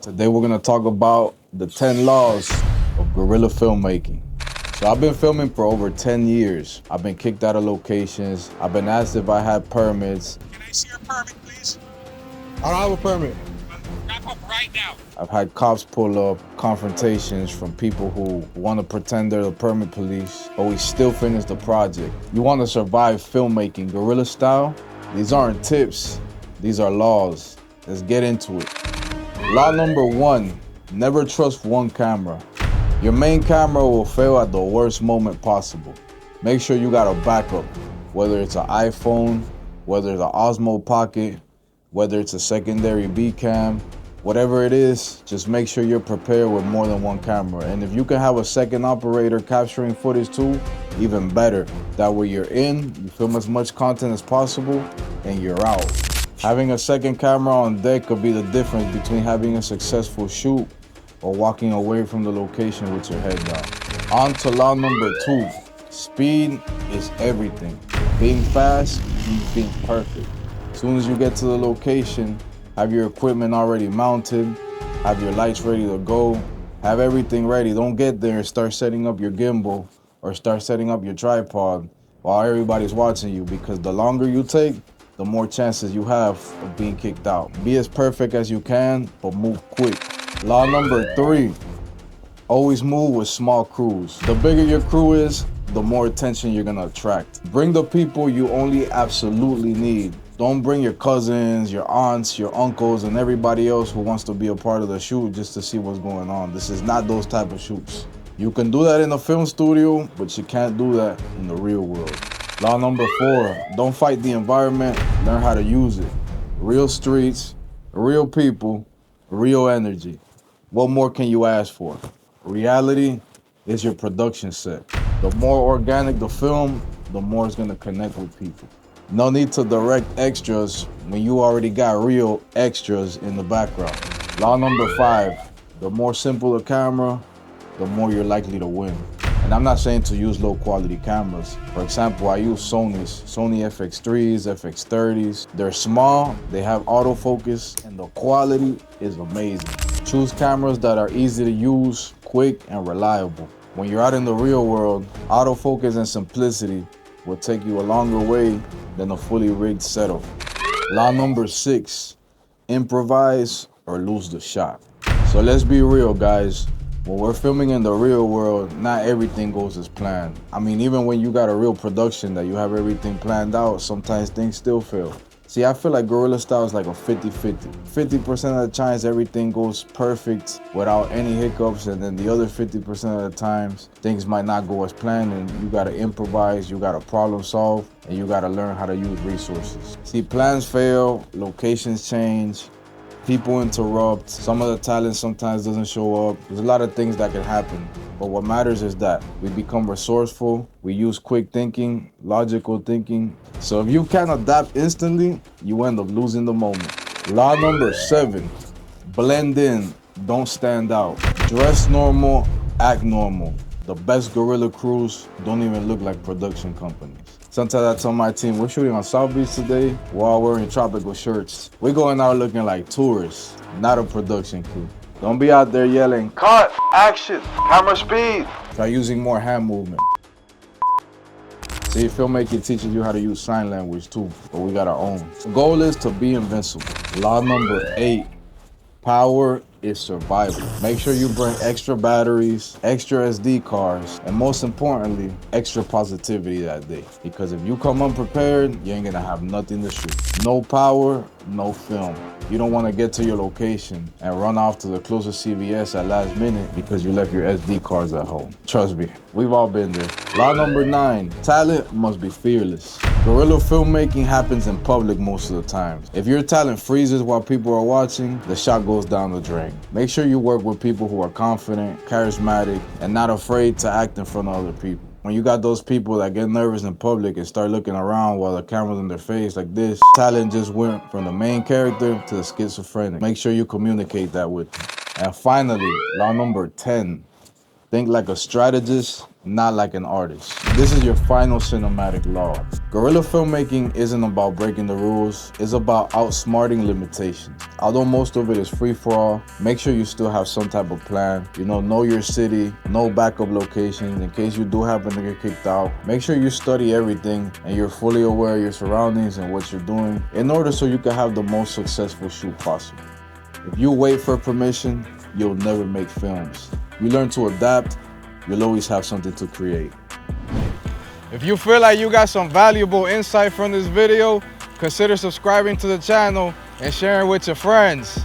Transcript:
Today we're gonna talk about the 10 laws of guerrilla filmmaking. So I've been filming for over 10 years. I've been kicked out of locations. I've been asked if I had permits. Can I see your permit, please? I don't have a permit. Wrap up right now. I've had cops pull up, confrontations from people who want to pretend they're the permit police, but we still finish the project. You want to survive filmmaking guerrilla style? These aren't tips, these are laws. Let's get into it. Law number 1, never trust one camera. Your main camera will fail at the worst moment possible. Make sure you got a backup, whether it's an iPhone, whether it's an Osmo Pocket, whether it's a secondary B cam, whatever it is, just make sure you're prepared with more than one camera. And if you can have a second operator capturing footage too, even better. That way you're in, you film as much content as possible, and you're out. Having a second camera on deck could be the difference between having a successful shoot or walking away from the location with your head down. On to law number 2. Speed is everything. Being fast means being perfect. As soon as you get to the location, have your equipment already mounted, have your lights ready to go, have everything ready. Don't get there and start setting up your gimbal or start setting up your tripod while everybody's watching you, because the longer you take, the more chances you have of being kicked out. Be as perfect as you can, but move quick. Law number 3, always move with small crews. The bigger your crew is, the more attention you're gonna attract. Bring the people you only absolutely need. Don't bring your cousins, your aunts, your uncles, and everybody else who wants to be a part of the shoot just to see what's going on. This is not those type of shoots. You can do that in a film studio, but you can't do that in the real world. Law number 4, don't fight the environment, learn how to use it. Real streets, real people, real energy. What more can you ask for? Reality is your production set. The more organic the film, the more it's gonna connect with people. No need to direct extras when you already got real extras in the background. Law number 5, the more simple the camera, the more you're likely to win. And I'm not saying to use low quality cameras. For example, I use Sony FX3s, FX30s. They're small, they have autofocus, and the quality is amazing. Choose cameras that are easy to use, quick, and reliable. When you're out in the real world, autofocus and simplicity will take you a longer way than a fully rigged setup. Law number 6, improvise or lose the shot. So let's be real, guys. When we're filming in the real world, not everything goes as planned. I mean, even when you got a real production that you have everything planned out, sometimes things still fail. See, I feel like guerrilla style is like a 50-50. 50% of the times everything goes perfect without any hiccups, and then the other 50% of the times things might not go as planned, and you gotta improvise, you gotta problem solve, and you gotta learn how to use resources. See, plans fail, locations change, people interrupt, some of the talent sometimes doesn't show up. There's a lot of things that can happen. But what matters is that we become resourceful, we use quick thinking, logical thinking. So if you can't adapt instantly, you end up losing the moment. Law number 7, blend in, don't stand out. Dress normal, act normal. The best guerrilla crews don't even look like production companies. Sometimes I tell my team, we're shooting on South Beach today, we're all wearing tropical shirts. We're going out looking like tourists, not a production crew. Don't be out there yelling, cut, action, camera speed. Try using more hand movement. See, filmmaking teaches you how to use sign language too, but we got our own. The goal is to be invincible. Law number 8, power is survival. Make sure you bring extra batteries, extra SD cards, and most importantly, extra positivity that day. Because if you come unprepared, you ain't gonna have nothing to shoot. No power, no film. You don't wanna get to your location and run off to the closest CVS at last minute because you left your SD cards at home. Trust me, we've all been there. Law number 9, talent must be fearless. Guerrilla filmmaking happens in public most of the time. If your talent freezes while people are watching, the shot goes down the drain. Make sure you work with people who are confident, charismatic, and not afraid to act in front of other people. When you got those people that get nervous in public and start looking around while the camera's in their face like this, talent just went from the main character to the schizophrenic. Make sure you communicate that with them. And finally, law number 10, think like a strategist, not like an artist. This is your final cinematic law. Guerrilla filmmaking isn't about breaking the rules, it's about outsmarting limitations. Although most of it is free-for-all, make sure you still have some type of plan. Know your city, know backup locations in case you do happen to get kicked out. Make sure you study everything and you're fully aware of your surroundings and what you're doing in order so you can have the most successful shoot possible. If you wait for permission, you'll never make films. You learn to adapt, you'll always have something to create. If you feel like you got some valuable insight from this video, consider subscribing to the channel and sharing with your friends.